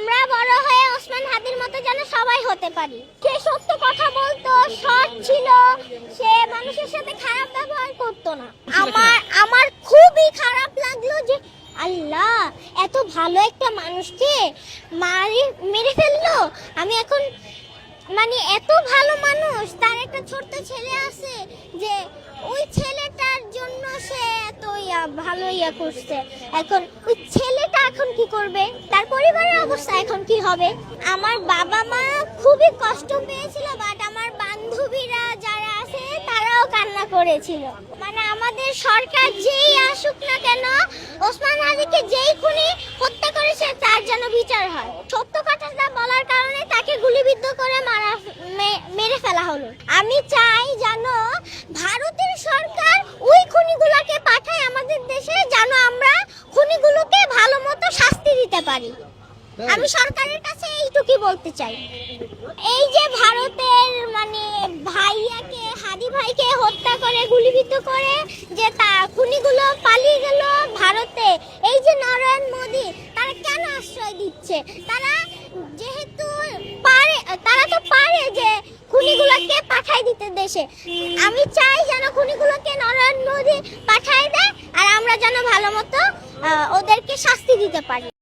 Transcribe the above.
আমরা বড় হয়ে ওসমান হাদির মতো যেন সবাই হতে পারি। সে সত্য কথা বলতো, সৎ ছিল, সে মানুষের সাথে খারাপ ব্যবহার করতো না। আমার খুবই খারাপ লাগলো যে আল্লাহ এত ভালো একটা মানুষকে মেরে ফেললো। আমি এখন এত ভালো মানুষ, তার একটা ছোট্ট ছেলে আছে যে ওই ছেলেটার জন্য সে এত ভালো করছে। এখন ওই ছেলেটা এখন কি করবে, তার পরিবারের অবস্থা এখন কি হবে? আমার বাবা মা খুবই কষ্ট পেয়েছিল, বাট আমার বান্ধবীরা যারা আছে তারাও কান্না করেছিল। আমাদের সরকার যেই আসুক না কেন, ওসমান হাদিকে যেই খুনি হত্যা করেছে তার যেন বিচার হয়। সত্য কথাটা বলার কারণে তাকে গুলিবিদ্ধ করে মেরে ফেলা হলো। আমি চাই যেন ভারতের সরকার ওই খুনিগুলোকে পাঠায় আমাদের দেশে, যেন আমরা খুনিগুলোকে ভালো মতো শাস্তি দিতে পারি। আমি সরকারের কাছে এইটুকুই বলতে চাই। এই যে ভারতের ভাইয়াকে, হাদি ভাইকে হত্যা করে গুলিবিদ্ধ করে যে খুনিগুলো পালিয়ে গেল ভারতে, এই যে নরেন্দ্র মোদি, তারা কেন আশ্রয় দিচ্ছে? তারা যেহেতু পারে, তারা তো পারে যে খুনিগুলোকে পাঠাই দিতে দেশে। আমি চাই যেন খুনিগুলোকে নরেন্দ্র মোদি পাঠাই দেয়, আর আমরা যেন ভালো মতো ওদেরকে শাস্তি দিতে পারি।